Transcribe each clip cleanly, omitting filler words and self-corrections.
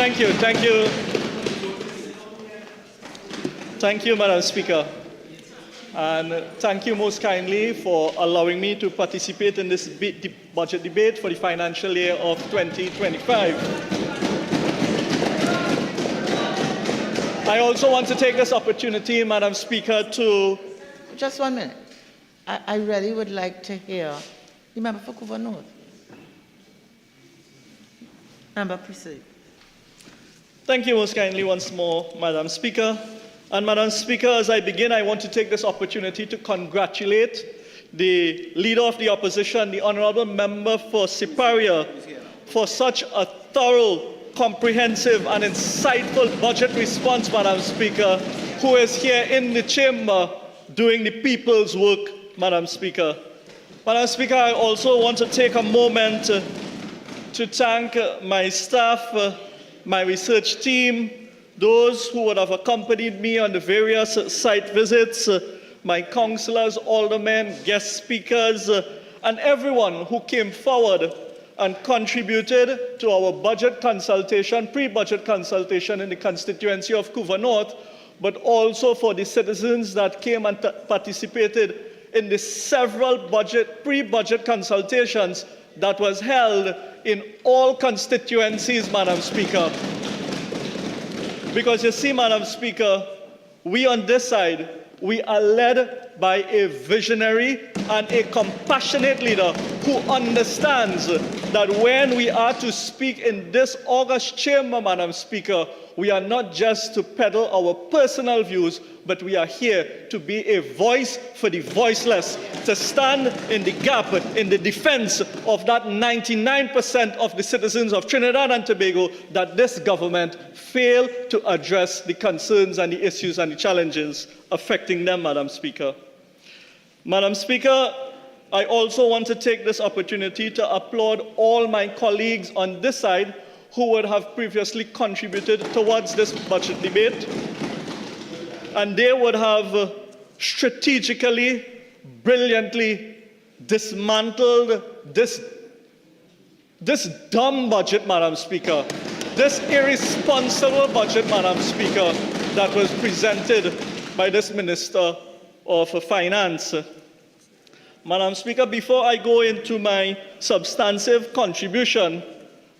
Thank you. Thank you, Madam Speaker. And thank you most kindly for allowing me to participate in this budget debate for the financial year of 2025. I also want to take this opportunity, Madam Speaker, to... Just 1 minute. I really would like to hear the member for Couva North. Member, proceed. Thank you most kindly once more, Madam Speaker. And Madam Speaker, as I begin, I want to take this opportunity to congratulate the Leader of the Opposition, the Honourable Member for Siparia, for such a thorough, comprehensive and insightful budget response, Madam Speaker, who is here in the chamber doing the people's work, Madam Speaker. Madam Speaker, I also want to take a moment to thank my staff, my research team, those who would have accompanied me on the various site visits, my councillors, aldermen, guest speakers, and everyone who came forward and contributed to our budget consultation, pre-budget consultation in the constituency of Couva North, but also for the citizens that came and participated in the several pre-budget consultations that was held in all constituencies, Madam Speaker. Because you see, Madam Speaker, we on this side, we are led by a visionary and a compassionate leader who understands that when we are to speak in this august chamber, Madam Speaker, we are not just to peddle our personal views, but we are here to be a voice for the voiceless, to stand in the gap, in the defense of that 99% of the citizens of Trinidad and Tobago that this government failed to address the concerns and the issues and the challenges affecting them, Madam Speaker. Madam Speaker, I also want to take this opportunity to applaud all my colleagues on this side who would have previously contributed towards this budget debate. And they would have strategically, brilliantly dismantled this dumb budget, Madam Speaker, this irresponsible budget, Madam Speaker, that was presented by this Minister of Finance. Madam Speaker, before I go into my substantive contribution,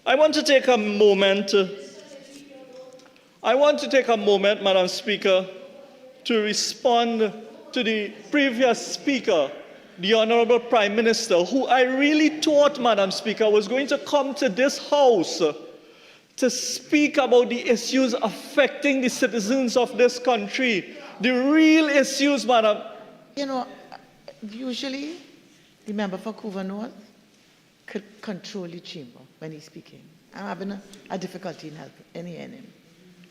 I want to take a moment, Madam Speaker, to respond to the previous speaker, the Honourable Prime Minister, who I really thought, Madam Speaker, was going to come to this House to speak about the issues affecting the citizens of this country, the real issues, Madam. You know, usually the member for Couva North could control the chamber when he's speaking. I'm having a difficulty in hearing him.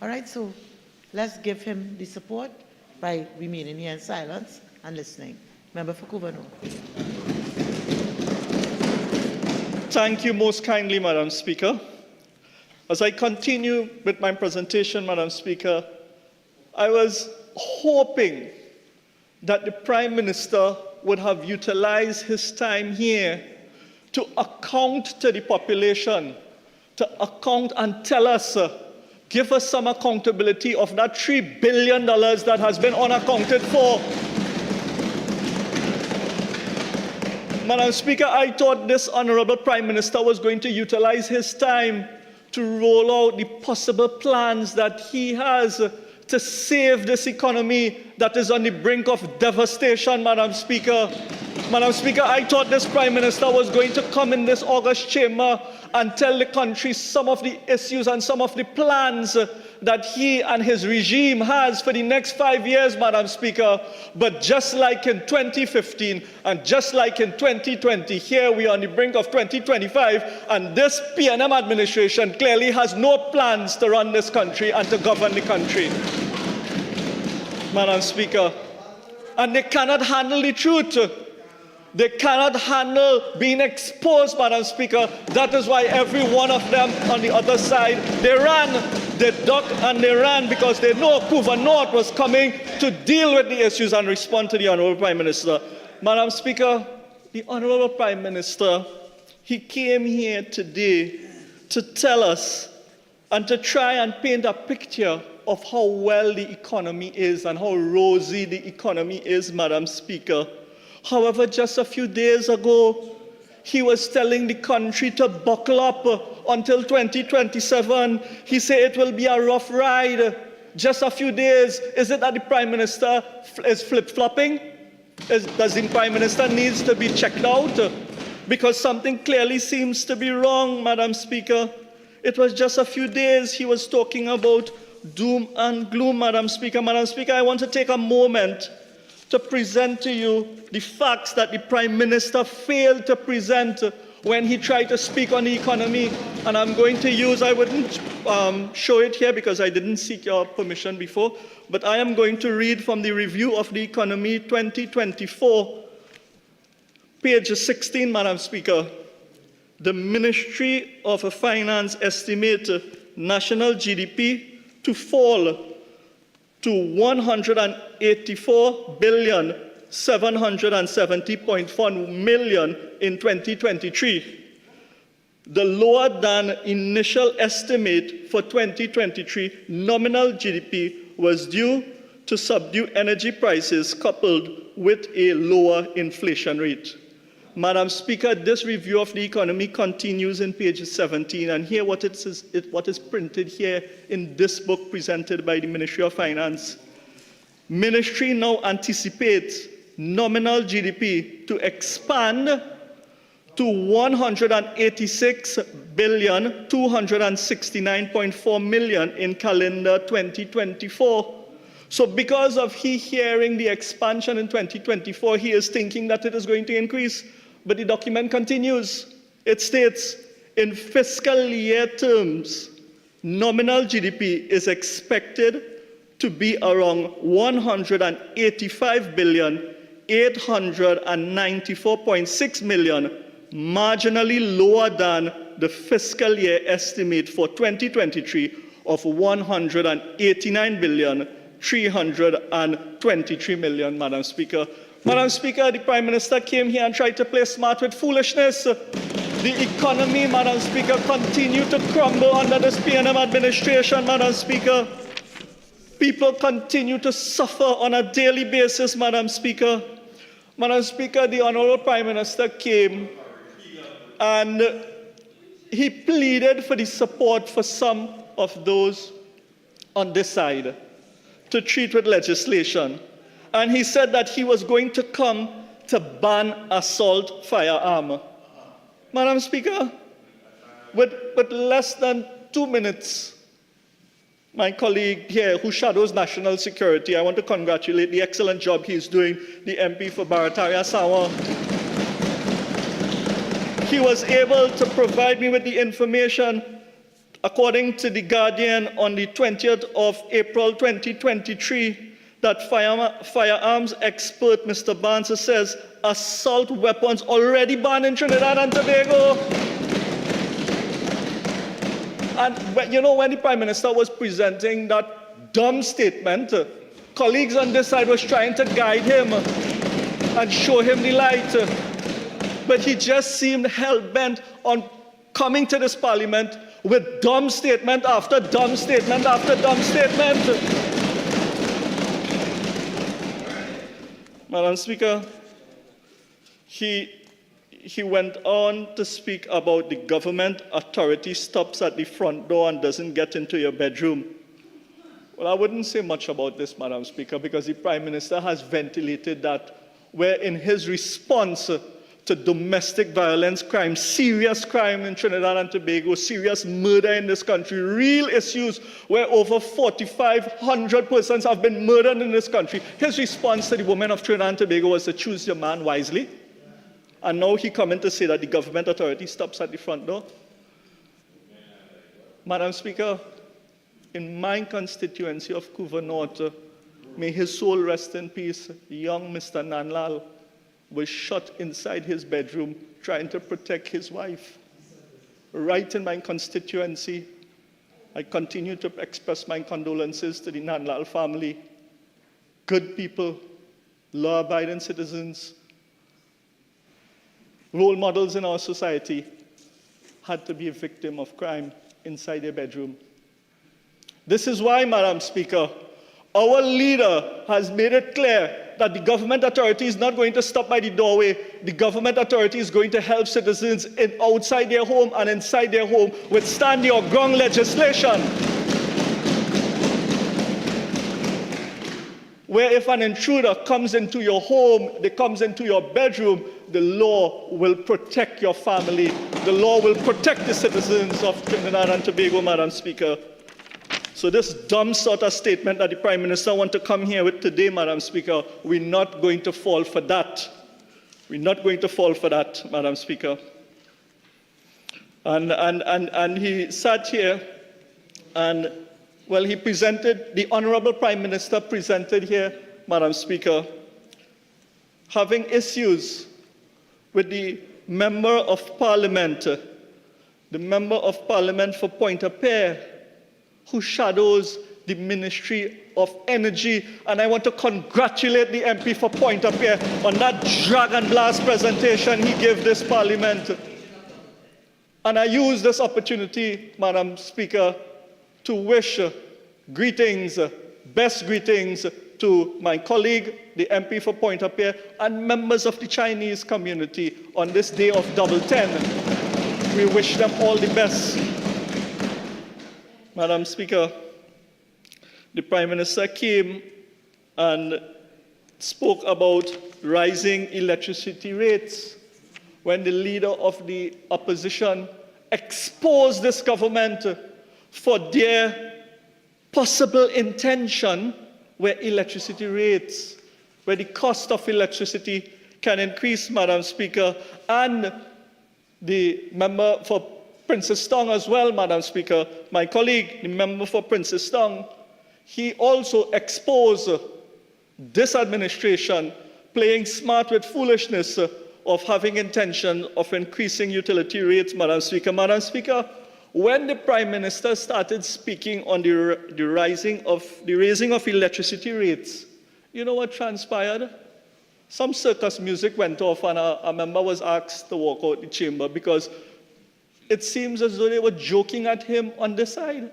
All right, so let's give him the support by remaining here in silence and listening. Member for Couva North. Thank you most kindly, Madam Speaker. As I continue with my presentation, Madam Speaker, I was hoping that the Prime Minister would have utilized his time here to account to the population, to account and tell us, give us some accountability of that $3 billion that has been unaccounted for. Madam Speaker, I thought this Honourable Prime Minister was going to utilize his time to roll out the possible plans that he has to save this economy that is on the brink of devastation, Madam Speaker. Madam Speaker, I thought this Prime Minister was going to come in this august chamber and tell the country some of the issues and some of the plans that he and his regime has for the next 5 years, Madam Speaker. But just like in 2015 and just like in 2020, here we are on the brink of 2025, and this PNM administration clearly has no plans to run this country and to govern the country, Madam Speaker. And they cannot handle the truth. They cannot handle being exposed, Madam Speaker. That is why every one of them on the other side, they ran, they ducked and they ran because they know Couva North was coming to deal with the issues and respond to the Honourable Prime Minister. Madam Speaker, the Honourable Prime Minister, he came here today to tell us and to try and paint a picture of how well the economy is and how rosy the economy is, Madam Speaker. However, just a few days ago, he was telling the country to buckle up until 2027. He said it will be a rough ride. Just a few days. Is it that the Prime Minister is flip-flopping? Does the Prime Minister needs to be checked out? Because something clearly seems to be wrong, Madam Speaker. It was just a few days he was talking about doom and gloom, Madam Speaker. Madam Speaker, I want to take a moment to present to you the facts that the Prime Minister failed to present when he tried to speak on the economy. And I'm going to use, I wouldn't show it here because I didn't seek your permission before, but I am going to read from the Review of the Economy 2024, page 16, Madam Speaker. The Ministry of Finance estimates national GDP to fall to 184,770.1 million in 2023. The lower than initial estimate for 2023 nominal GDP was due to subdued energy prices coupled with a lower inflation rate. Madam Speaker, this review of the economy continues in page 17, and here what is printed here in this book presented by the Ministry of Finance. Ministry now anticipates nominal GDP to expand to 186,269.4 million in calendar 2024. So because of he hearing the expansion in 2024, he is thinking that it is going to increase. But the document continues. It states, in fiscal year terms, nominal GDP is expected to be around 185,894.6 million, marginally lower than the fiscal year estimate for 2023 of 189,323 million, Madam Speaker. Madam Speaker, the Prime Minister came here and tried to play smart with foolishness. The economy, Madam Speaker, continued to crumble under this PNM administration, Madam Speaker. People continue to suffer on a daily basis, Madam Speaker. Madam Speaker, the Honorable Prime Minister came and he pleaded for the support for some of those on this side to treat with legislation. And he said that he was going to come to ban assault firearm. Madam Speaker, with less than 2 minutes, my colleague here who shadows national security, I want to congratulate the excellent job he's doing, the MP for Barataria Sawa. He was able to provide me with the information, according to The Guardian, on the 20th of April 2023, that firearms expert Mr. Barnes says assault weapons already banned in Trinidad and Tobago. And you know, when the Prime Minister was presenting that dumb statement, colleagues on this side was trying to guide him and show him the light. But he just seemed hell-bent on coming to this parliament with dumb statement after dumb statement after dumb statement. Madam Speaker, he went on to speak about the government authority stops at the front door and doesn't get into your bedroom. Well, I wouldn't say much about this, Madam Speaker, because the Prime Minister has ventilated that, where in his response to domestic violence crime, serious crime in Trinidad and Tobago, serious murder in this country, real issues where over 4,500 persons have been murdered in this country. His response to the women of Trinidad and Tobago was to choose your man wisely. And now he coming to say that the government authority stops at the front door. Madam Speaker, in my constituency of Couva North, may his soul rest in peace, young Mr. Nanlal was shot inside his bedroom trying to protect his wife. Right in my constituency, I continue to express my condolences to the Nanlal family. Good people, law-abiding citizens, role models in our society had to be a victim of crime inside their bedroom. This is why, Madam Speaker, our leader has made it clear that the government authority is not going to stop by the doorway. The government authority is going to help citizens outside their home and inside their home with stand your ground legislation, where if an intruder comes into your home, they comes into your bedroom, the law will protect your family. The law will protect the citizens of Trinidad and Tobago, Madam Speaker. So this dumb sort of statement that the Prime Minister wants to come here with today, Madam Speaker, we're not going to fall for that. We're not going to fall for that, Madam Speaker. And he sat here and, well, he presented, the Honorable Prime Minister presented here, Madam Speaker, having issues with the Member of Parliament, the Member of Parliament for Pointe-à-Pierre, who shadows the Ministry of Energy. And I want to congratulate the MP for Pointe-à-Pierre on that Dragon Blast presentation he gave this Parliament. And I use this opportunity, Madam Speaker, to wish greetings, best greetings to my colleague, the MP for Pointe-à-Pierre, and members of the Chinese community on this day of Double 10. We wish them all the best. Madam Speaker, the Prime Minister came and spoke about rising electricity rates when the leader of the opposition exposed this government for their possible intention where electricity rates, where the cost of electricity can increase, Madam Speaker, and the member for Princess Tong as well, Madam Speaker, my colleague, the member for Princess Tong, he also exposed this administration playing smart with foolishness of having intention of increasing utility rates, Madam Speaker. Madam Speaker, when the Prime Minister started speaking on the raising of electricity rates, you know what transpired? Some circus music went off and a member was asked to walk out the chamber because it seems as though they were joking at him on this side.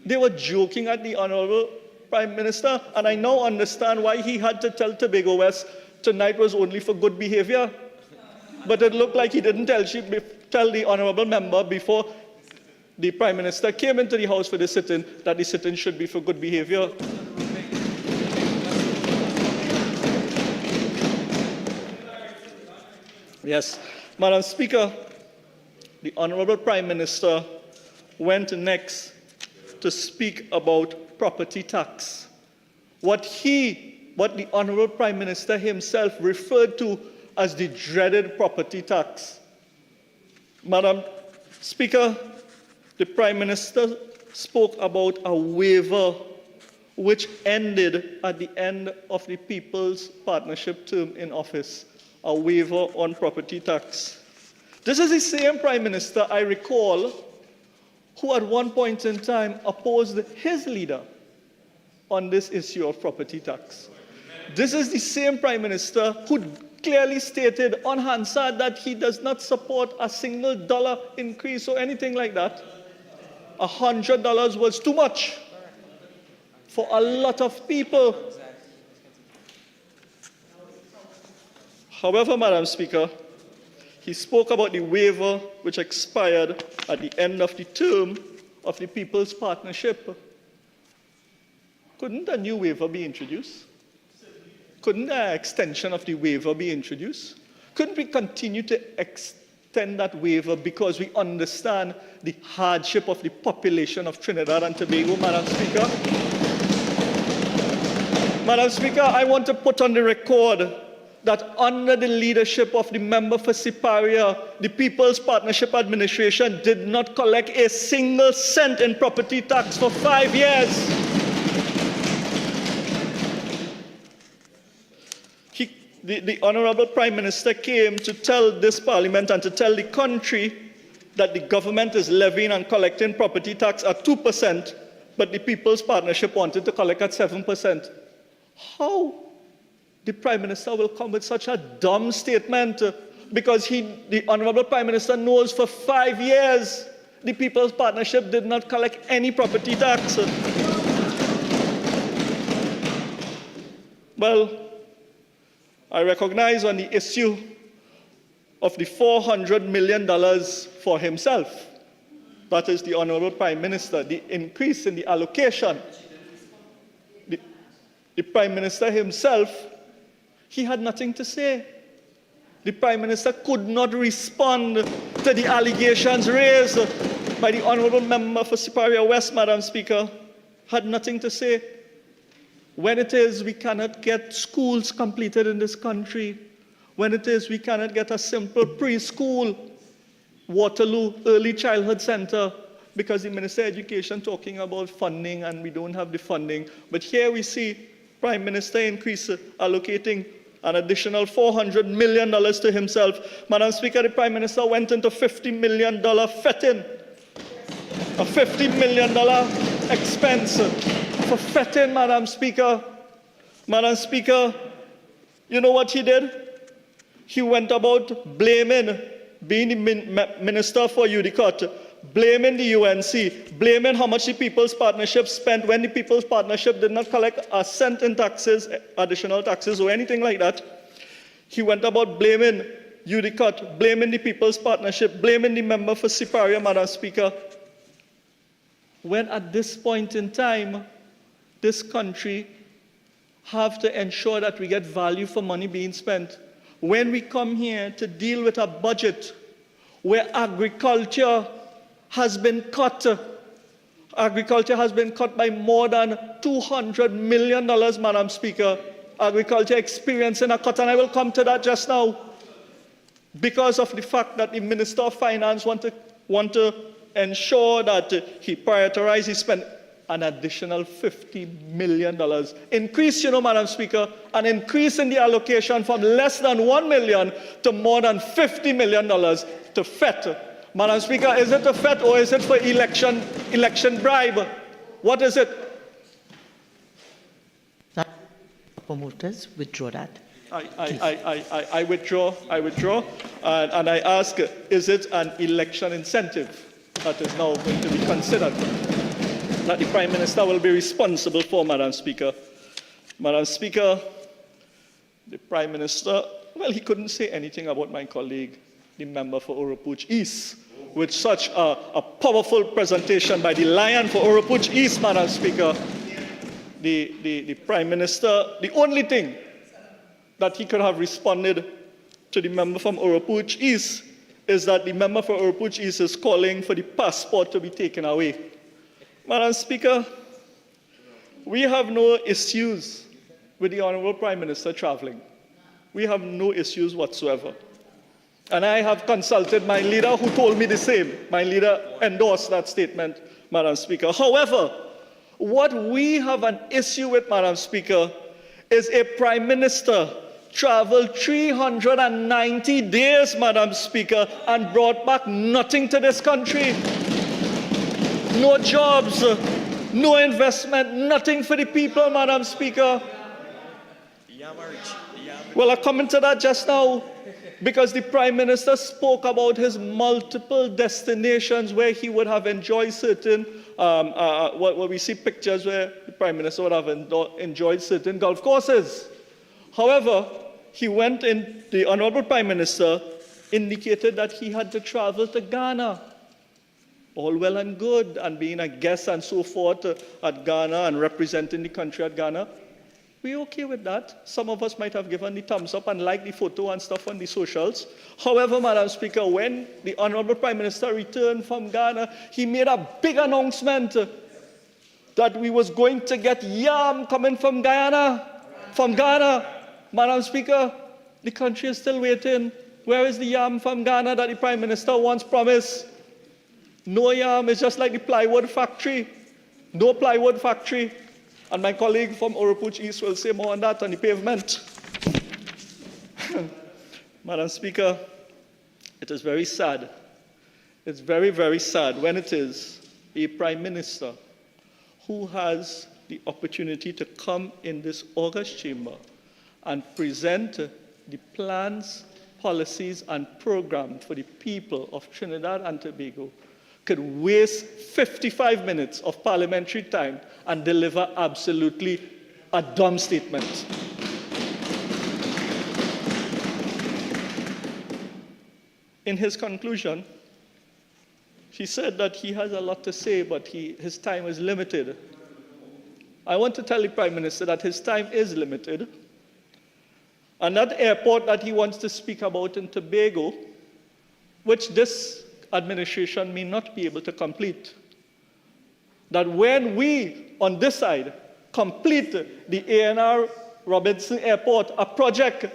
They were joking at the Honorable Prime Minister, and I now understand why he had to tell Tobago West tonight was only for good behavior. But it looked like he didn't tell the Honorable Member before the Prime Minister came into the House for the sit-in that the sit-in should be for good behavior. Yes, Madam Speaker, the Honorable Prime Minister went next to speak about property tax. What the Honorable Prime Minister himself referred to as the dreaded property tax. Madam Speaker, the Prime Minister spoke about a waiver which ended at the end of the People's Partnership term in office, a waiver on property tax. This is the same Prime Minister, I recall, who at one point in time opposed his leader on this issue of property tax. This is the same Prime Minister who clearly stated on Hansard that he does not support a single dollar increase or anything like that. $100 was too much for a lot of people. However, Madam Speaker, he spoke about the waiver which expired at the end of the term of the People's Partnership. Couldn't a new waiver be introduced? Couldn't an extension of the waiver be introduced? Couldn't we continue to extend that waiver because we understand the hardship of the population of Trinidad and Tobago, Madam Speaker? Madam Speaker, I want to put on the record that under the leadership of the member for Siparia, the People's Partnership Administration did not collect a single cent in property tax for 5 years. The Honorable Prime Minister came to tell this Parliament and to tell the country that the government is levying and collecting property tax at 2%, but the People's Partnership wanted to collect at 7%. How the Prime Minister will come with such a dumb statement because the Honorable Prime Minister knows for 5 years the People's Partnership did not collect any property tax. Well, I recognize on the issue of the $400 million for himself, that is the Honorable Prime Minister, the increase in the allocation. The Prime Minister himself, he had nothing to say. The Prime Minister could not respond to the allegations raised by the Honorable Member for Superior West, Madam Speaker, had nothing to say. When it is we cannot get schools completed in this country, when it is we cannot get a simple preschool, Waterloo Early Childhood Center, because the Minister of Education talking about funding and we don't have the funding. But here we see Prime Minister allocating an additional $400 million to himself. Madam Speaker, the Prime Minister went into $50 million fetting. A $50 million expense for fetting, Madam Speaker. Madam Speaker, you know what he did? He went about blaming, being the Minister for UDCOT, blaming the UNC, blaming how much the People's Partnership spent when the People's Partnership did not collect a cent in taxes, additional taxes or anything like that. He went about blaming UDCOT, blaming the People's Partnership, blaming the member for Superior, Madam Speaker. When at this point in time, this country have to ensure that we get value for money being spent. When we come here to deal with a budget where agriculture has been cut by more than $200 million, Madam Speaker. Agriculture experiencing a cut, and I will come to that just now, because of the fact that the Minister of Finance want to ensure that he prioritizes, he spend an additional $50 million. Increase, Madam Speaker, an increase in the allocation from less than $1 million to more than $50 million to FET. Madam Speaker, is it a FET or is it for election bribe? What is it? Promoters, withdraw that. I withdraw, and I ask, is it an election incentive that is now going to be considered, that the Prime Minister will be responsible for, Madam Speaker? Madam Speaker, the Prime Minister, well, he couldn't say anything about my colleague, the member for Oropouche East, with such a powerful presentation by the Lion for Oropouche East, Madam Speaker. The Prime Minister, the only thing that he could have responded to the member from Oropouche East is that the member for Oropouche East is calling for the passport to be taken away. Madam Speaker, we have no issues with the Honorable Prime Minister traveling. We have no issues whatsoever. And I have consulted my leader, who told me the same. My leader endorsed that statement, Madam Speaker. However, what we have an issue with, Madam Speaker, is a Prime Minister traveled 390 days, Madam Speaker, and brought back nothing to this country. No jobs, no investment, nothing for the people, Madam Speaker. Well, I come into that just now because the Prime Minister spoke about his multiple destinations where he would have enjoyed certain, what we see pictures where the Prime Minister would have enjoyed certain golf courses. However, the Honorable Prime Minister indicated that he had to travel to Ghana. All well and good, and being a guest and so forth at Ghana and representing the country at Ghana. We're okay with that. Some of us might have given the thumbs up and liked the photo and stuff on the socials. However, Madam Speaker, when the Honorable Prime Minister returned from Ghana, he made a big announcement that we was going to get yam coming from Ghana. Madam Speaker, the country is still waiting. Where is the yam from Ghana that the Prime Minister once promised? No yam. It's just like the plywood factory. No plywood factory. And my colleague from Oropouche East will say more on that on the pavement. Madam Speaker, it is very sad. It's very, very sad when it is a Prime Minister who has the opportunity to come in this august chamber and present the plans, policies, and programs for the people of Trinidad and Tobago, could waste 55 minutes of parliamentary time and deliver absolutely a dumb statement. in his conclusion, he said that he has a lot to say, but his time is limited. I want to tell the Prime Minister that his time is limited, and that airport that he wants to speak about in Tobago, which this administration may not be able to complete, that when we, on this side, complete the A&R Robinson Airport, a project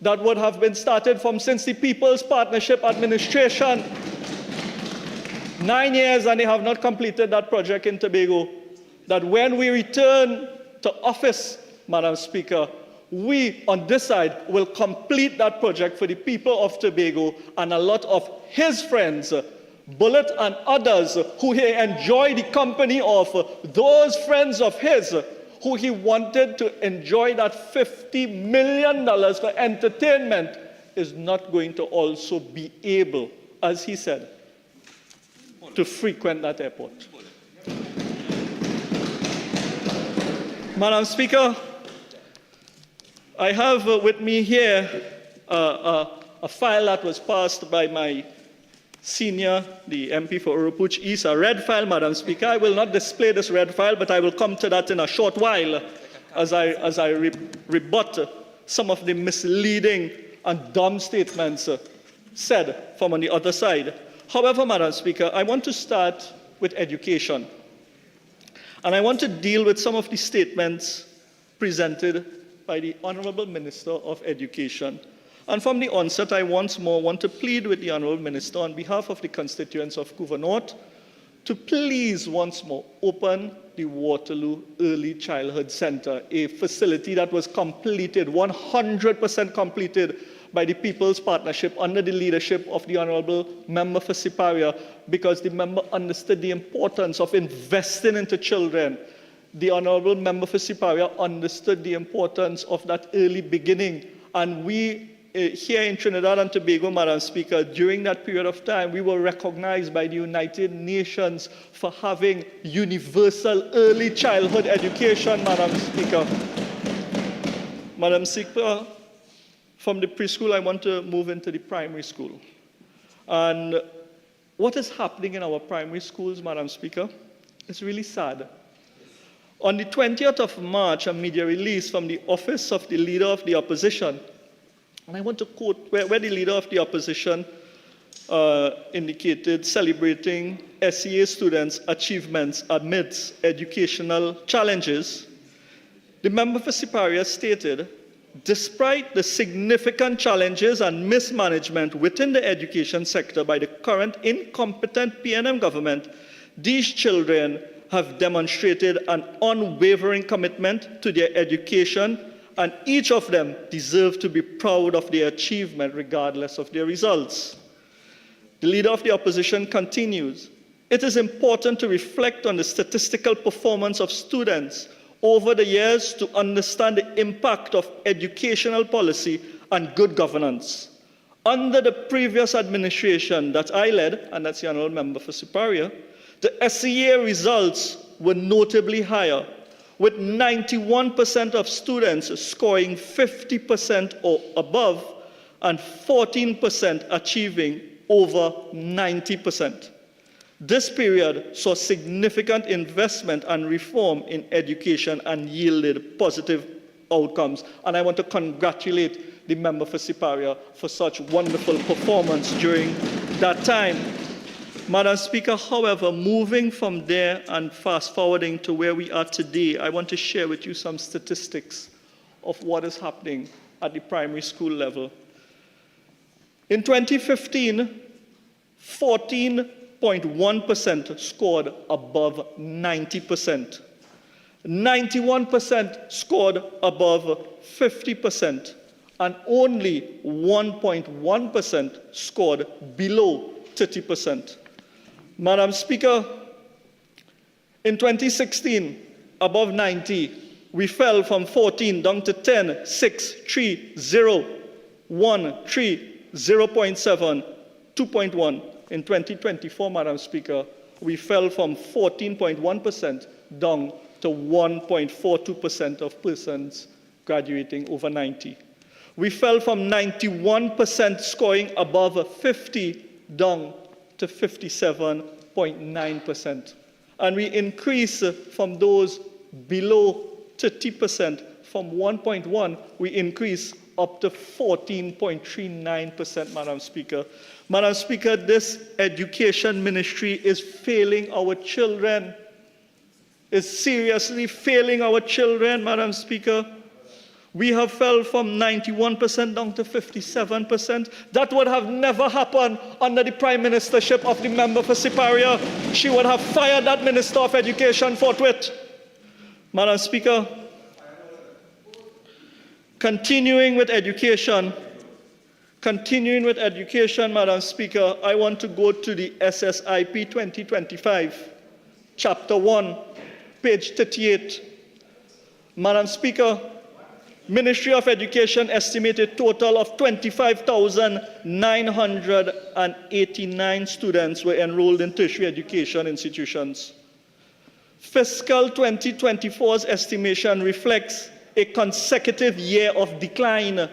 that would have been started since the People's Partnership Administration, 9 years, and they have not completed that project in Tobago, that when we return to office, Madam Speaker, we on this side will complete that project for the people of Tobago, and a lot of his friends, Bullet and others, who he enjoy the company of, those friends of his who he wanted to enjoy that $50 million for entertainment, is not going to also be able, as he said, to frequent that airport. Madam Speaker, I have with me here a file that was passed by my senior, the MP for Urupuch East, a red file, Madam Speaker. I will not display this red file, but I will come to that in a short while as I rebut some of the misleading and dumb statements said from on the other side. However, Madam Speaker, I want to start with education. And I want to deal with some of the statements presented by the Honourable Minister of Education. And from the onset, I once more want to plead with the Honourable Minister on behalf of the constituents of Couva North to please once more open the Waterloo Early Childhood Centre, a facility that was completed, 100% completed by the People's Partnership under the leadership of the Honourable Member for Siparia, because the member understood the importance of investing into children. The Honourable Member for Siparia understood the importance of that early beginning, and we here in Trinidad and Tobago, Madam Speaker, during that period of time, we were recognized by the United Nations for having universal early childhood education, Madam Speaker. Madam Speaker, from the preschool, I want to move into the primary school. And what is happening in our primary schools, Madam Speaker, is really sad. On the 20th of March, a media release from the Office of the Leader of the Opposition, and I want to quote where the Leader of the Opposition indicated, celebrating SEA students' achievements amidst educational challenges. The member for Siparia stated, despite the significant challenges and mismanagement within the education sector by the current incompetent PNM government, these children have demonstrated an unwavering commitment to their education, and each of them deserve to be proud of their achievement regardless of their results. The Leader of the Opposition continues, it is important to reflect on the statistical performance of students over the years to understand the impact of educational policy and good governance. Under the previous administration that I led, and that's the Honourable Member for Siparia, the SEA results were notably higher, with 91% of students scoring 50% or above and 14% achieving over 90%. This period saw significant investment and reform in education and yielded positive outcomes. And I want to congratulate the member for Siparia for such wonderful performance during that time. Madam Speaker, however, moving from there and fast forwarding to where we are today, I want to share with you some statistics of what is happening at the primary school level. In 2015, 14.1% scored above 90%. 91% scored above 50%, and only 1.1% scored below 30%. Madam Speaker, in 2016, above 90, we fell from 14 down to 10, 6, 3, 0, 1, 3, 0.7, 2.1. In 2024, Madam Speaker, we fell from 14.1% down to 1.42% of persons graduating over 90. We fell from 91% scoring above 50 down to 57.9%. And we increased from those below 30%, from 1.1, we increased up to 14.39%, Madam Speaker. Madam Speaker, this education ministry is failing our children, is seriously failing our children, Madam Speaker. We have fell from 91% down to 57%. That would have never happened under the prime ministership of the member for Siparia. She would have fired that Minister of Education forthwith. Madam Speaker, continuing with education, Madam Speaker, I want to go to the SSIP 2025, Chapter 1, page 38. Madam Speaker, Ministry of Education estimated total of 25,989 students were enrolled in tertiary education institutions. Fiscal 2024's estimation reflects a consecutive year of decline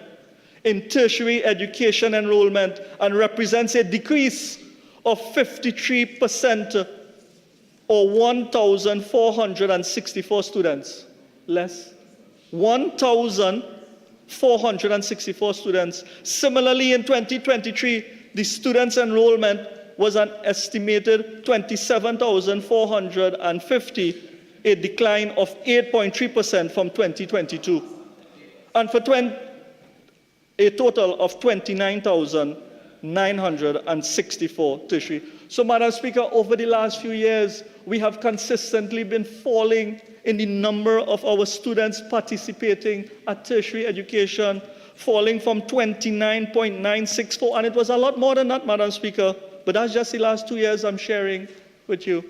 in tertiary education enrollment and represents a decrease of 53% or 1,464 students less. 1,464 students. Similarly, in 2023, the students' enrollment was an estimated 27,450, a decline of 8.3% from 2022, and for a total of 29,964 tertiary. So, Madam Speaker, over the last few years, we have consistently been falling in the number of our students participating at tertiary education, falling from 29.964, and it was a lot more than that, Madam Speaker, but that's just the last 2 years I'm sharing with you,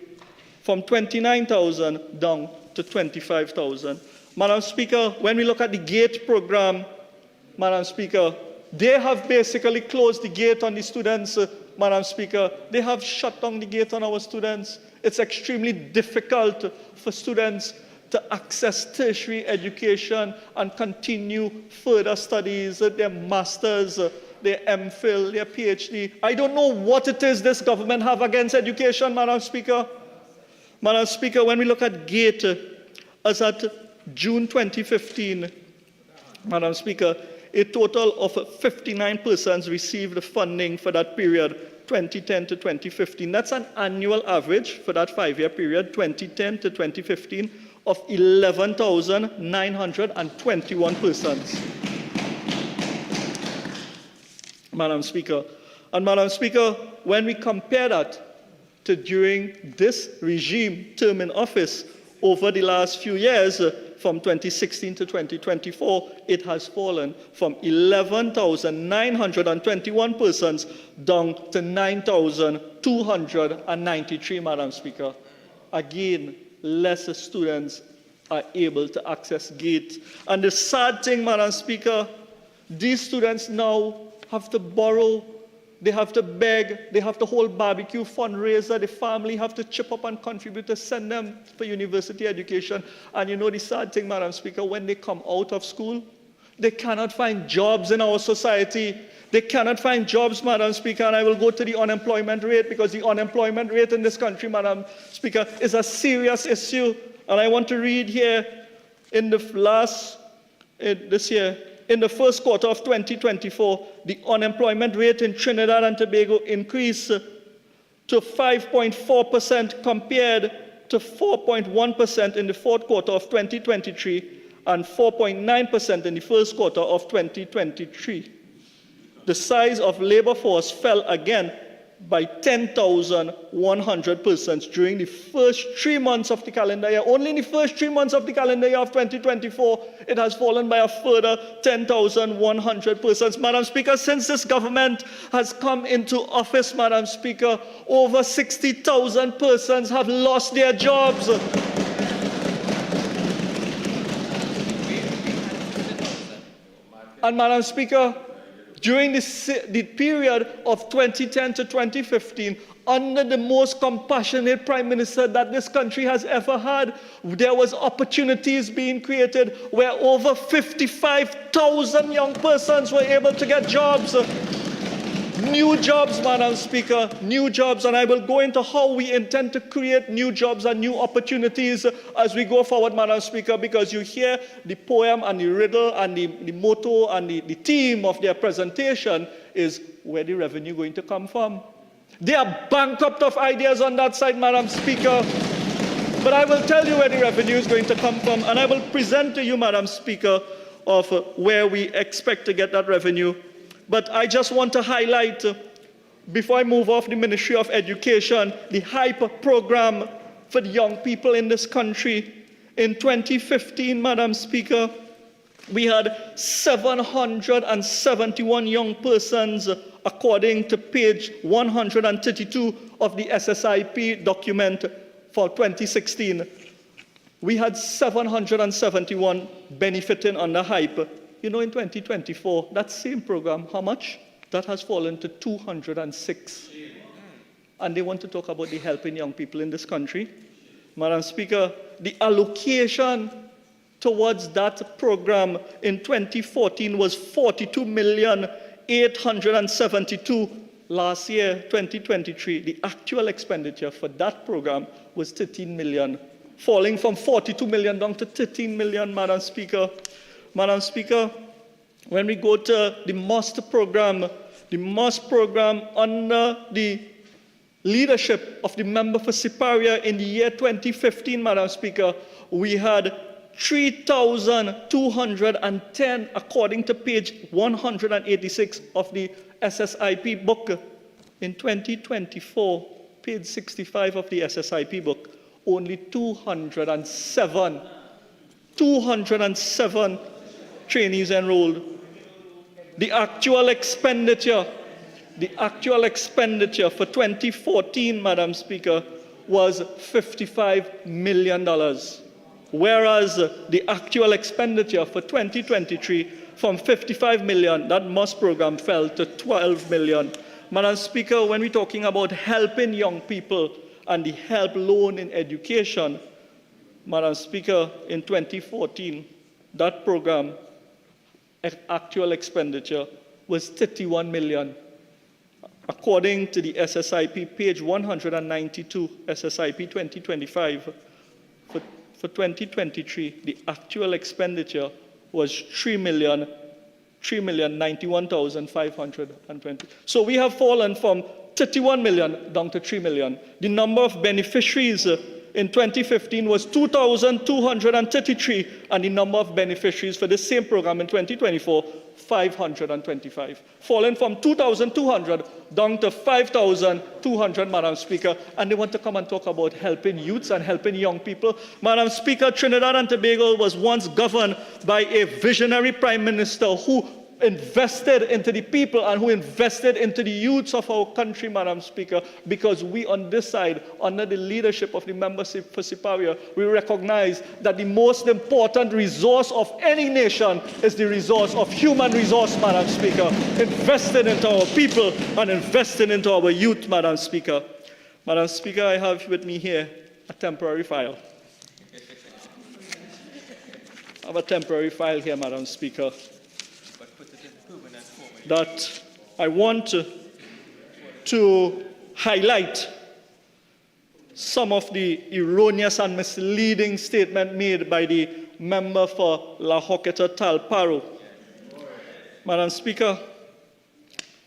from 29,000 down to 25,000. Madam Speaker, when we look at the GATE program, Madam Speaker, they have basically closed the gate on the students, Madam Speaker. They have shut down the gate on our students. It's extremely difficult for students to access tertiary education and continue further studies, their masters, their MPhil, their PhD. I don't know what it is this government have against education, Madam Speaker. Madam Speaker, when we look at GATE, as at June 2015, Madam Speaker, a total of 59 persons received funding for that period, 2010 to 2015. That's an annual average for that 5-year period, 2010 to 2015, of 11,921 persons. Madam Speaker. And Madam Speaker, when we compare that to during this regime term in office over the last few years, from 2016 to 2024, it has fallen from 11,921 persons down to 9,293, Madam Speaker. Again, lesser students are able to access GATE. And the sad thing, Madam Speaker, these students now have to borrow, they have to beg, they have to hold barbecue fundraiser, the family have to chip up and contribute to send them for university education. And you know the sad thing, Madam Speaker, when they come out of school, they cannot find jobs in our society. They cannot find jobs, Madam Speaker, and I will go to the unemployment rate, because the unemployment rate in this country, Madam Speaker, is a serious issue. And I want to read here in this year, in the first quarter of 2024, the unemployment rate in Trinidad and Tobago increased to 5.4% compared to 4.1% in the fourth quarter of 2023 and 4.9% in the first quarter of 2023. The size of labor force fell again by 10,100 persons during the first 3 months of the calendar year. Only in the first 3 months of the calendar year of 2024, it has fallen by a further 10,100 persons. Madam Speaker, since this government has come into office, Madam Speaker, over 60,000 persons have lost their jobs. And Madam Speaker, During the period of 2010 to 2015, under the most compassionate prime minister that this country has ever had, there was opportunities being created where over 55,000 young persons were able to get jobs. New jobs, Madam Speaker, new jobs, and I will go into how we intend to create new jobs and new opportunities as we go forward, Madam Speaker, because you hear the poem and the riddle and the motto and the theme of their presentation is where the revenue going to come from. They are bankrupt of ideas on that side, Madam Speaker, but I will tell you where the revenue is going to come from, and I will present to you, Madam Speaker, of where we expect to get that revenue. But I just want to highlight, before I move off the Ministry of Education, the HYPE program for the young people in this country. In 2015, Madam Speaker, we had 771 young persons, according to page 132 of the SSIP document for 2016. We had 771 benefiting under HYPE. You know, in 2024, that same program, how much? That has fallen to 206. And they want to talk about the helping young people in this country. Madam Speaker, the allocation towards that program in 2014 was 42,872,000. Last year, 2023, the actual expenditure for that program was 13 million, falling from 42 million down to 13 million, Madam Speaker. Madam Speaker, when we go to the MOST program under the leadership of the member for Siparia in the year 2015, Madam Speaker, we had 3,210, according to page 186 of the SSIP book. In 2024, page 65 of the SSIP book, only 207 trainees enrolled. The actual expenditure for 2014, Madam Speaker, was $55 million, whereas the actual expenditure for 2023 from 55 million, that MOS program fell to 12 million. Madam Speaker, when we're talking about helping young people and the help loan in education, Madam Speaker, in 2014, that program actual expenditure was 31 million. According to the SSIP, page 192, SSIP 2025, for 2023, the actual expenditure was 3,091,520. So we have fallen from 31 million down to 3 million. The number of beneficiaries in 2015 was 2,233, and the number of beneficiaries for the same program in 2024, 525. Fallen from 2,200 down to 5,200, Madam Speaker. And they want to come and talk about helping youths and helping young people. Madam Speaker, Trinidad and Tobago was once governed by a visionary prime minister who invested into the people and who invested into the youths of our country, Madam Speaker, because we on this side, under the leadership of the membership for Siparia, we recognize that the most important resource of any nation is the resource of human resource, Madam Speaker, invested into our people and invested into our youth, Madam Speaker. Madam Speaker, I have with me here a temporary file. I have a temporary file here, Madam Speaker, that I want to highlight some of the erroneous and misleading statement made by the member for La Hoqueta Talparo. Madam Speaker,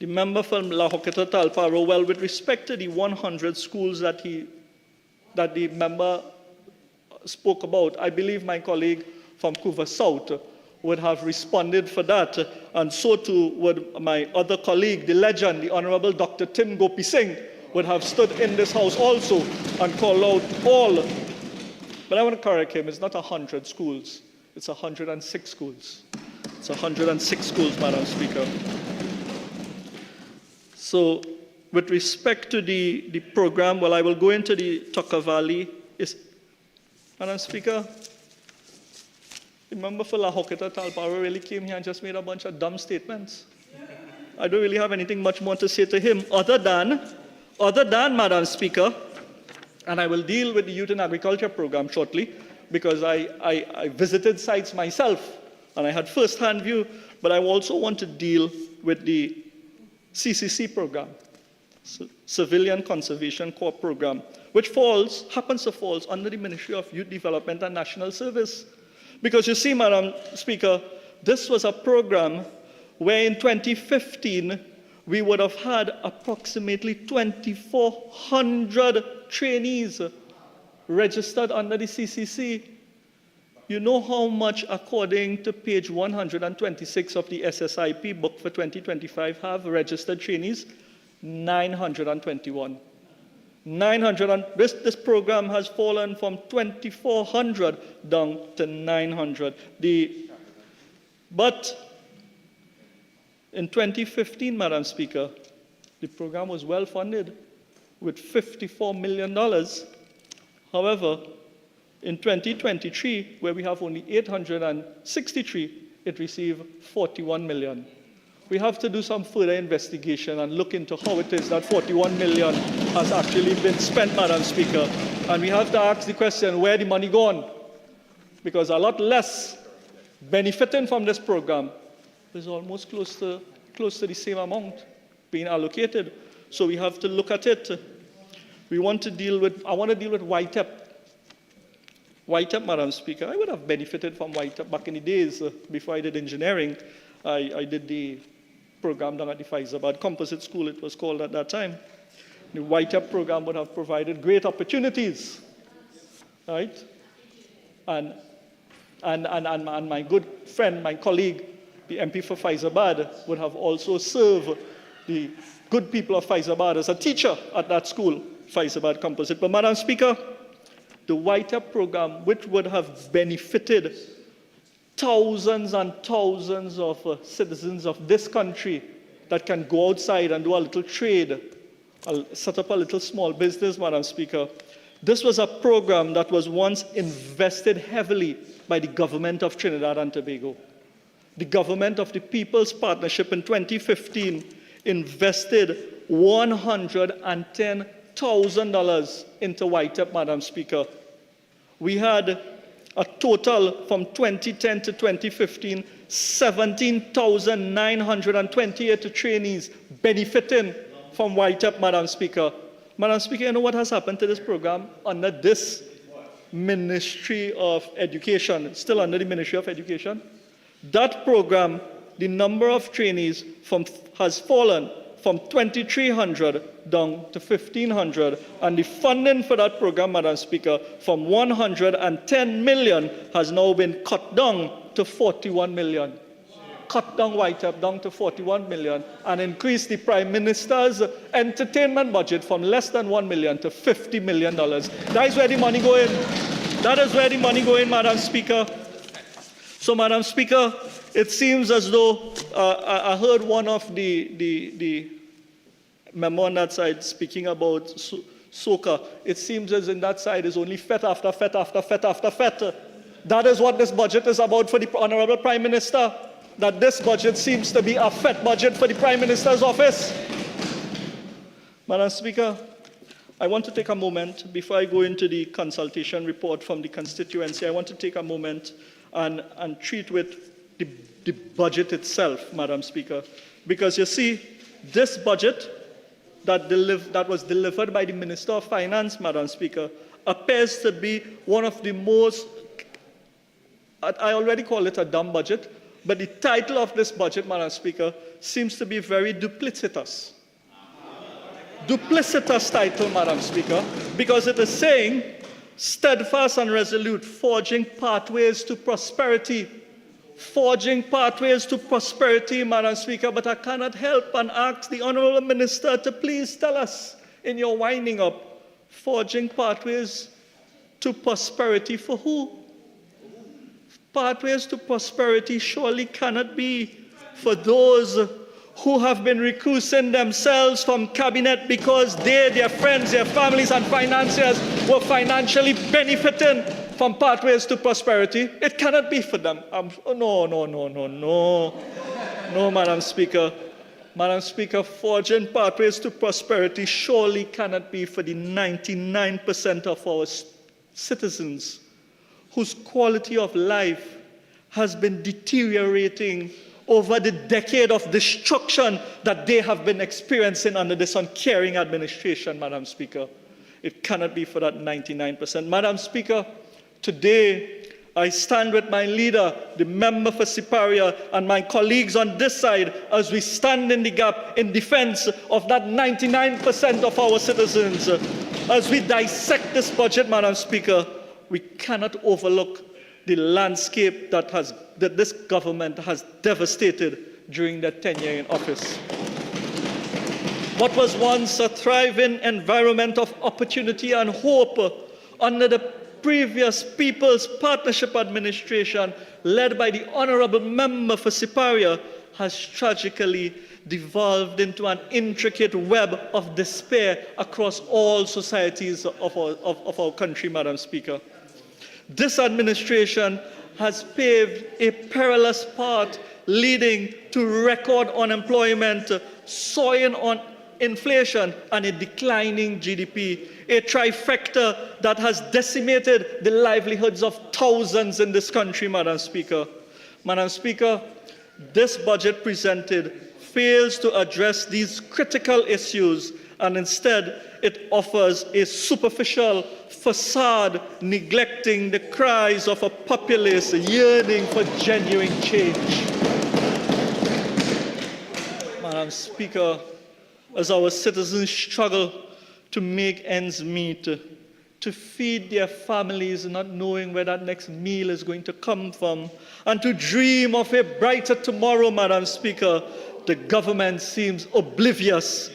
the member for La Hoqueta Talparo, well, with respect to the 100 schools that the member spoke about, I believe my colleague from Couva South would have responded for that, and so too would my other colleague, the legend, the Honorable Dr. Tim Gopi Singh, would have stood in this house also and called out all. But I want to correct him, it's not 100 schools, it's 106 schools. It's 106 schools, Madam Speaker. So with respect to the program, well, I will go into the Tucker Valley. Madam Speaker, the member for La Hoqueta Talparo really came here and just made a bunch of dumb statements. I don't really have anything much more to say to him other than, Madam Speaker, and I will deal with the Youth in Agriculture program shortly, because I visited sites myself and I had first-hand view, but I also want to deal with the CCC program, Civilian Conservation Corps program, which happens to fall under the Ministry of Youth Development and National Service. Because you see, Madam Speaker, this was a program where in 2015, we would have had approximately 2,400 trainees registered under the CCC. You know how much, according to page 126 of the SSIP book for 2025, have registered trainees? 921. This program has fallen from 2,400 down to 900. But in 2015, Madam Speaker, the program was well funded with $54 million. However, in 2023, where we have only 863, it received 41 million. We have to do some further investigation and look into how it is that 41 million has actually been spent, Madam Speaker. And we have to ask the question, where the money gone? Because a lot less benefiting from this program is almost close to the same amount being allocated. So we have to look at it. I want to deal with YTEP. YTEP, Madam Speaker, I would have benefited from YTEP back in the days before I did engineering. I did the program down at the Faizabad Composite School, it was called at that time. The YTEP program would have provided great opportunities, right? And my good friend, my colleague, the MP for Faizabad, would have also served the good people of Faizabad as a teacher at that school, Faizabad Composite. But Madam Speaker, the YTEP program, which would have benefited thousands and thousands of citizens of this country that can go outside and do a little trade, set up a little small business, Madam Speaker. This was a program that was once invested heavily by the government of Trinidad and Tobago. The government of the People's Partnership in 2015 invested $110,000 into YTEP, Madam Speaker. We had a total from 2010 to 2015, 17,928 trainees benefiting from YTEP, Madam Speaker. Madam Speaker, you know what has happened to this program under this Ministry of Education, still under the Ministry of Education? That program, the number of trainees has fallen from 2,300 down to 1,500, and the funding for that program, Madam Speaker, from 110 million has now been cut down to 41 million. Cut down YTEP down to 41 million and increase the Prime Minister's entertainment budget from less than 1 million to $50 million. That is where the money going. That is where the money going, Madam Speaker. So, Madam Speaker, it seems as though I heard one of the member on that side speaking about soca. It seems as in that side is only fet after fet after fet after fet. That is what this budget is about for the Honorable Prime Minister. That this budget seems to be a fet budget for the Prime Minister's office. Madam Speaker, I want to take a moment, before I go into the consultation report from the constituency, I want to take a moment and treat with the budget itself, Madam Speaker. Because you see, this budget that was delivered by the Minister of Finance, Madam Speaker, appears to be one of the most, I already call it a dumb budget, but the title of this budget, Madam Speaker, seems to be very duplicitous. Duplicitous title, Madam Speaker, because it is saying, steadfast and resolute, forging pathways to prosperity. Forging pathways to prosperity, Madam Speaker, but I cannot help and ask the Honourable Minister to please tell us, in your winding up, forging pathways to prosperity for who? Pathways to prosperity surely cannot be for those who have been recusing themselves from cabinet because they, their friends, their families and financiers were financially benefiting from pathways to prosperity. It cannot be for them. No, Madam Speaker. Madam Speaker, forging pathways to prosperity surely cannot be for the 99% of our citizens whose quality of life has been deteriorating over the decade of destruction that they have been experiencing under this uncaring administration, Madam Speaker. It cannot be for that 99%. Madam Speaker, today I stand with my leader, the member for Siparia, and my colleagues on this side as we stand in the gap in defense of that 99% of our citizens. As we dissect this budget, Madam Speaker, we cannot overlook the landscape that this government has devastated during their tenure in office. What was once a thriving environment of opportunity and hope under the previous People's Partnership Administration, led by the Honourable Member for Siparia, has tragically devolved into an intricate web of despair across all societies of our country, Madam Speaker. This administration has paved a perilous path leading to record unemployment, soaring on inflation, and a declining GDP, a trifecta that has decimated the livelihoods of thousands in this country, Madam Speaker. Madam Speaker, this budget presented fails to address these critical issues, and instead it offers a superficial facade neglecting the cries of a populace yearning for genuine change. Madam Speaker, as our citizens struggle to make ends meet, to feed their families not knowing where that next meal is going to come from, and to dream of a brighter tomorrow, Madam Speaker, the government seems oblivious,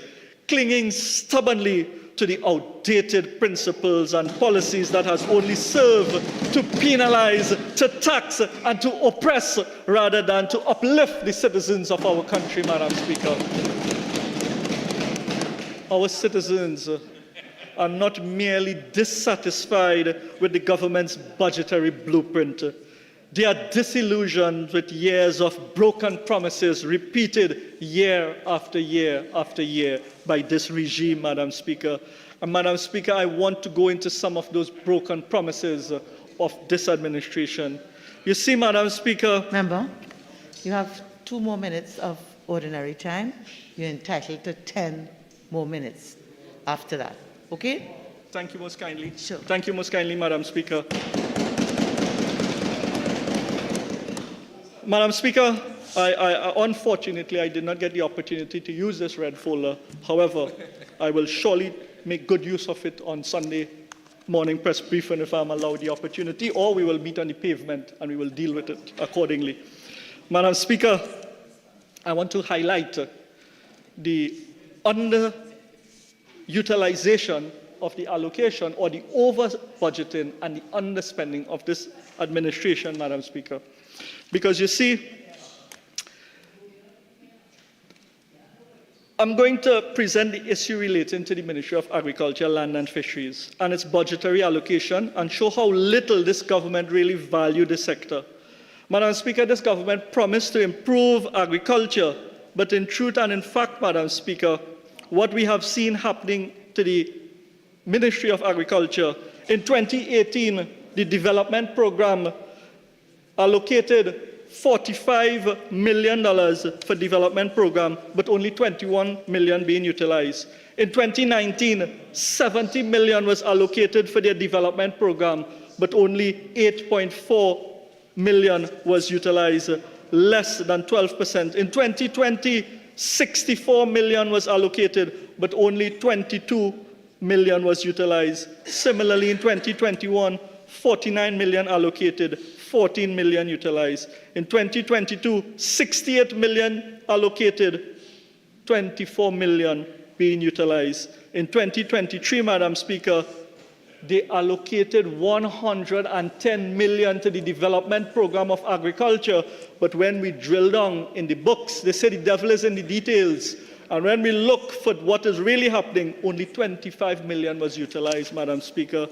clinging stubbornly to the outdated principles and policies that has only served to penalize, to tax, and to oppress rather than to uplift the citizens of our country, Madam Speaker. Our citizens are not merely dissatisfied with the government's budgetary blueprint. They are disillusioned with years of broken promises repeated year after year after year by this regime, Madam Speaker. And Madam Speaker, I want to go into some of those broken promises of this administration. You see, Madam Speaker... Member, you have 2 more minutes of ordinary time. You're entitled to 10 more minutes after that. Okay? Thank you most kindly. Sure. Thank you most kindly, Madam Speaker. Madam Speaker, unfortunately, I did not get the opportunity to use this red folder. However, I will surely make good use of it on Sunday morning press briefing if I'm allowed the opportunity, or we will meet on the pavement and we will deal with it accordingly. Madam Speaker, I want to highlight the underutilization of the allocation or the over-budgeting and the underspending of this administration, Madam Speaker. Because you see, I'm going to present the issue relating to the Ministry of Agriculture, Land and Fisheries and its budgetary allocation and show how little this government really values the sector. Madam Speaker, this government promised to improve agriculture, but in truth and in fact, Madam Speaker, what we have seen happening to the Ministry of Agriculture, in 2018, the development program allocated $45 million for development program, but only $21 million being utilized. In 2019, $70 million was allocated for their development program, but only $8.4 million was utilized, less than 12%. In 2020, $64 million was allocated, but only $22 million was utilized. Similarly, in 2021, $49 million allocated, $14 million utilized. In 2022, $68 million allocated, $24 million being utilized. In 2023, Madam Speaker, they allocated $110 million to the development program of agriculture, but when we drill down in the books, they say the devil is in the details. And when we look for what is really happening, only $25 million was utilized, Madam Speaker.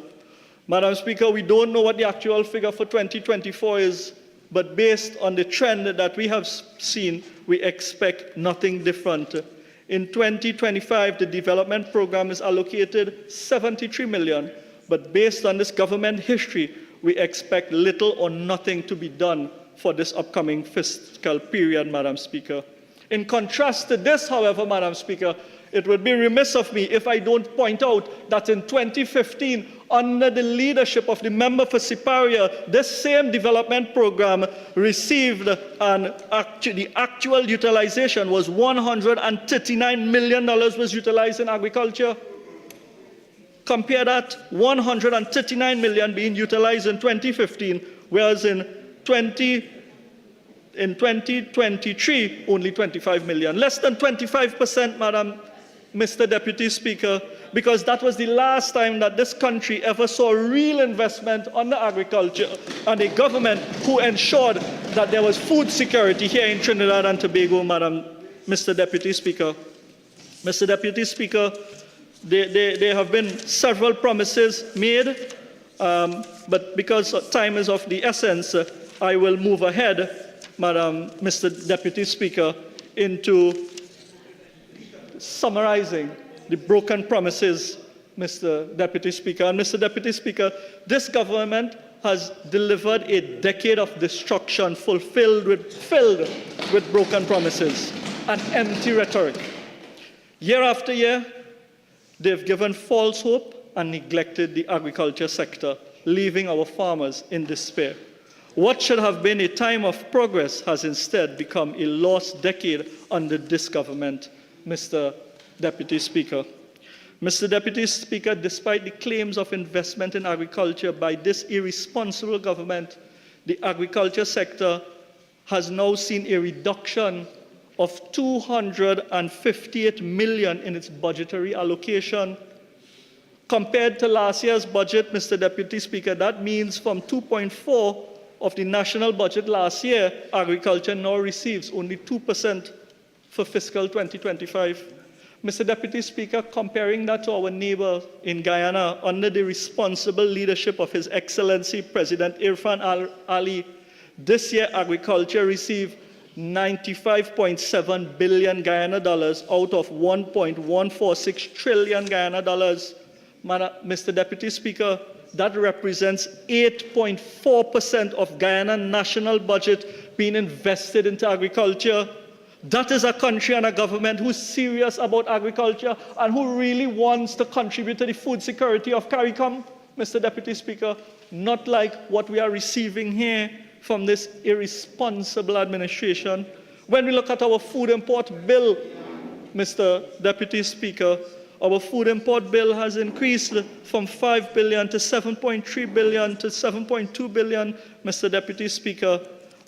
Madam Speaker, we don't know what the actual figure for 2024 is, but based on the trend that we have seen, we expect nothing different. In 2025, the development program is allocated 73 million, but based on this government history, we expect little or nothing to be done for this upcoming fiscal period, Madam Speaker. In contrast to this, however, Madam Speaker, it would be remiss of me if I don't point out that in 2015, under the leadership of the member for Siparia, this same development program received the actual utilization was $139 million was utilized in agriculture. Compare that, 139 million being utilized in 2015, whereas in 2023, only 25 million. Less than 25%, Mr. Deputy Speaker, because that was the last time that this country ever saw real investment on the agriculture and a government who ensured that there was food security here in Trinidad and Tobago, Mr. Deputy Speaker. Mr. Deputy Speaker, there have been several promises made, but because time is of the essence, I will move ahead, Mr. Deputy Speaker, into summarizing the broken promises, Mr. Deputy Speaker. And Mr. Deputy Speaker, this government has delivered a decade of destruction filled with broken promises and empty rhetoric. Year after year, they've given false hope and neglected the agriculture sector, leaving our farmers in despair. What should have been a time of progress has instead become a lost decade under this government, Mr. Deputy Speaker. Mr. Deputy Speaker, despite the claims of investment in agriculture by this irresponsible government, the agriculture sector has now seen a reduction of 258 million in its budgetary allocation. Compared to last year's budget, Mr. Deputy Speaker, that means from 2.4 of the national budget last year, agriculture now receives only 2% for fiscal 2025. Mr. Deputy Speaker, comparing that to our neighbor in Guyana, under the responsible leadership of His Excellency President Irfan Ali, this year agriculture received 95.7 billion Guyana dollars out of 1.146 trillion Guyana dollars. Mr. Deputy Speaker, that represents 8.4% of Guyana national budget being invested into agriculture. That is a country and a government who's serious about agriculture and who really wants to contribute to the food security of CARICOM, Mr. Deputy Speaker, not like what we are receiving here from this irresponsible administration. When we look at our food import bill, Mr. Deputy Speaker, our food import bill has increased from 5 billion to 7.3 billion to 7.2 billion, Mr. Deputy Speaker,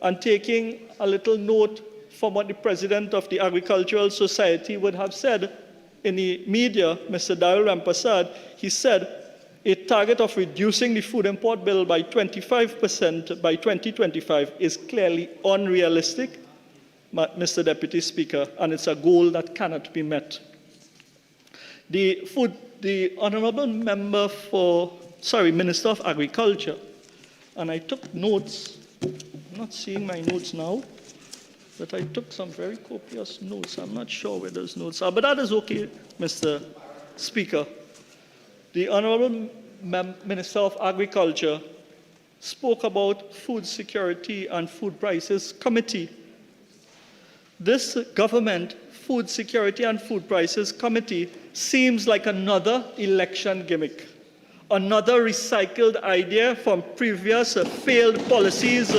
and taking a little note from what the president of the Agricultural Society would have said in the media, Mr. Daryl Rampasad, he said a target of reducing the food import bill by 25% by 2025 is clearly unrealistic, Mr. Deputy Speaker, and it's a goal that cannot be met. The Honorable Member Minister of Agriculture, and I took notes, I'm not seeing my notes now, but I took some very copious notes. I'm not sure where those notes are, but that is okay, Mr. Speaker. The Honorable Minister of Agriculture spoke about food security and food prices committee. This government Food Security and Food Prices Committee seems like another election gimmick, another recycled idea from previous failed policies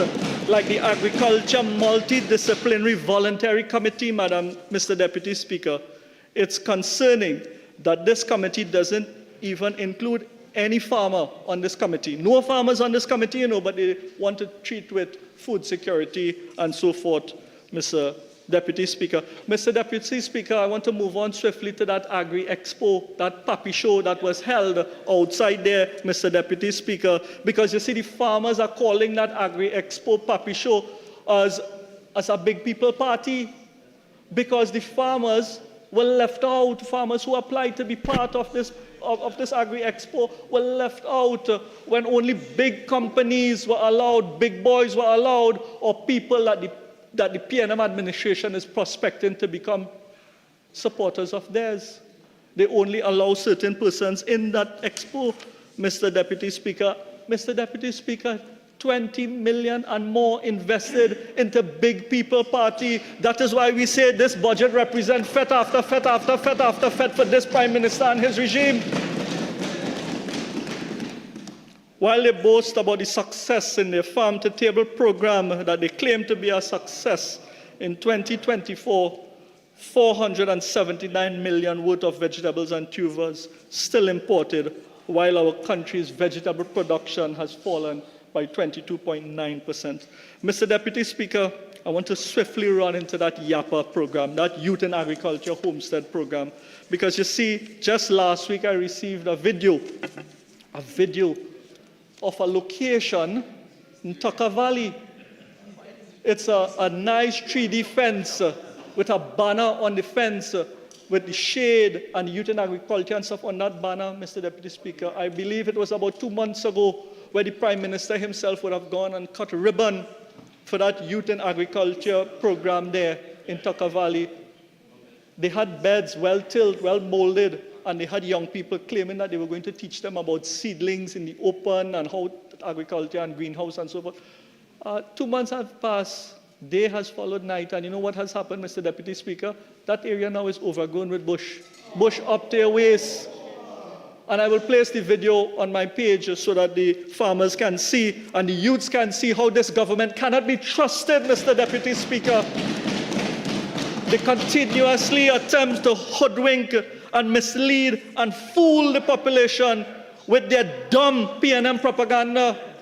like the Agriculture Multidisciplinary Voluntary Committee, Mr. Deputy Speaker. It's concerning that this committee doesn't even include any farmer on this committee. No farmers on this committee, but they want to treat with food security and so forth, Mr. Deputy Speaker. Mr. Deputy Speaker, I want to move on swiftly to that Agri-Expo, that puppy show that was held outside there, Mr. Deputy Speaker, because you see the farmers are calling that Agri-Expo puppy show as a big people party, because the farmers were left out. Farmers who applied to be part of this Agri-Expo were left out when only big companies were allowed, big boys were allowed, or people that the that the PNM administration is prospecting to become supporters of theirs. They only allow certain persons in that expo, Mr. Deputy Speaker. Mr. Deputy Speaker, 20 million and more invested into Big People Party. That is why we say this budget represents fet after fet after fet after fet for this Prime Minister and his regime. While they boast about the success in their farm-to-table program that they claim to be a success, in 2024, 479 million worth of vegetables and tubers still imported, while our country's vegetable production has fallen by 22.9%. Mr. Deputy Speaker, I want to swiftly run into that YAPA program, that Youth in Agriculture Homestead program, because you see, just last week I received a video of a location in Tucker Valley. It's a nice 3D fence with a banner on the fence with the shade and Youth in Agriculture and stuff on that banner, Mr. Deputy Speaker. I believe it was about 2 months ago where the Prime Minister himself would have gone and cut a ribbon for that Youth in Agriculture program there in Tucker Valley. They had beds well tilled, well molded, and they had young people claiming that they were going to teach them about seedlings in the open and how agriculture and greenhouse and so forth. 2 months have passed. Day has followed night, and you know what has happened, Mr. Deputy Speaker? That area now is overgrown with bush. Bush up to their waist. And I will place the video on my page so that the farmers can see and the youths can see how this government cannot be trusted, Mr. Deputy Speaker. They continuously attempt to hoodwink and mislead and fool the population with their dumb PNM propaganda,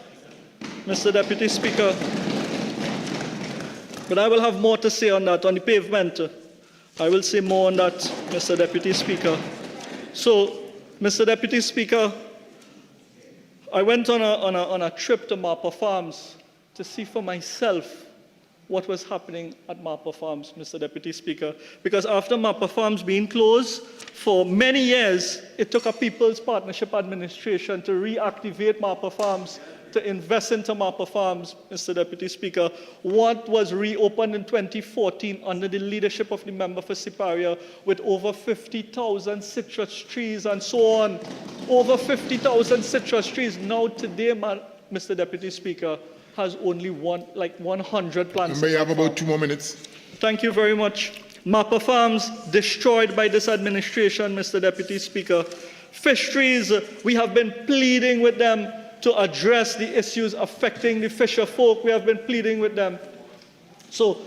Mr. Deputy Speaker. But I will have more to say on that, on the pavement. I will say more on that, Mr. Deputy Speaker. So, Mr. Deputy Speaker, I went on a trip to Marpa Farms to see for myself what was happening at Marpa Farms, Mr. Deputy Speaker. Because after Marpa Farms being closed for many years, it took a People's Partnership Administration to reactivate Marpa Farms, to invest into Marpa Farms, Mr. Deputy Speaker. What was reopened in 2014 under the leadership of the member for Siparia with over 50,000 citrus trees and so on. Over 50,000 citrus trees. Now today, Mr. Deputy Speaker, has only 100 plants. May I have about 2 more minutes? Thank you very much. Marpa Farms destroyed by this administration, Mr. Deputy Speaker. Fisheries, we have been pleading with them to address the issues affecting the fisher folk. We have been pleading with them. So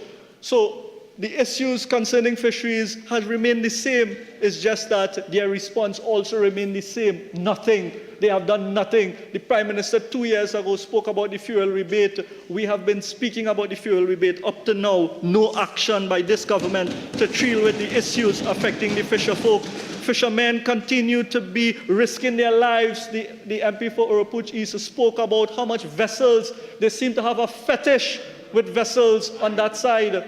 the issues concerning fisheries has remained the same. It's just that their response also remained the same. Nothing. They have done nothing. The Prime Minister 2 years ago spoke about the fuel rebate. We have been speaking about the fuel rebate. Up to now, no action by this government to deal with the issues affecting the fisher folk. Fishermen continue to be risking their lives. The MP for Oropuch East spoke about how much vessels, they seem to have a fetish with vessels on that side,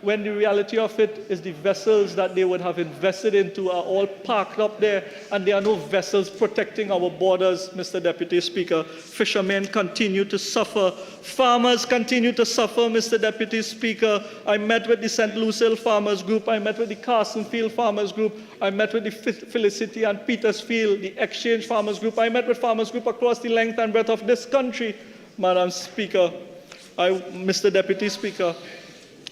when the reality of it is the vessels that they would have invested into are all parked up there, and there are no vessels protecting our borders, Mr. Deputy Speaker. Fishermen continue to suffer. Farmers continue to suffer, Mr. Deputy Speaker. I met with the St. Lucille Farmers Group. I met with the Carsonfield Farmers Group. I met with the Felicity and Petersfield, the Exchange Farmers Group. I met with Farmers Group across the length and breadth of this country, Madam Speaker. Mr. Deputy Speaker,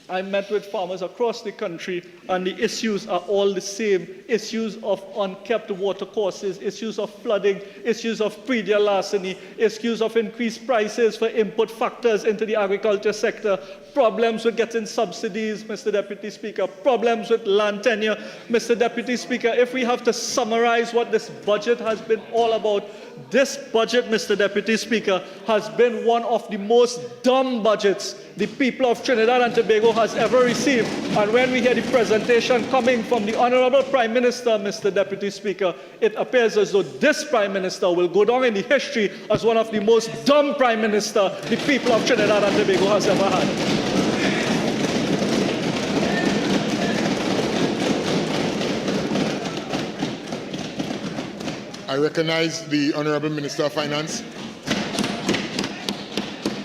I met with farmers across the country, and the issues are all the same. Issues of unkept watercourses, issues of flooding, issues of predial larceny, issues of increased prices for input factors into the agriculture sector, problems with getting subsidies, Mr. Deputy Speaker, problems with land tenure. Mr. Deputy Speaker, if we have to summarize what this budget has been all about, this budget, Mr. Deputy Speaker, has been one of the most dumb budgets the people of Trinidad and Tobago has ever received. And when we hear the presentation coming from the Honorable Prime Minister, Mr. Deputy Speaker, it appears as though this Prime Minister will go down in the history as one of the most dumb Prime Minister the people of Trinidad and Tobago has ever had. I recognize the Honorable Minister of Finance.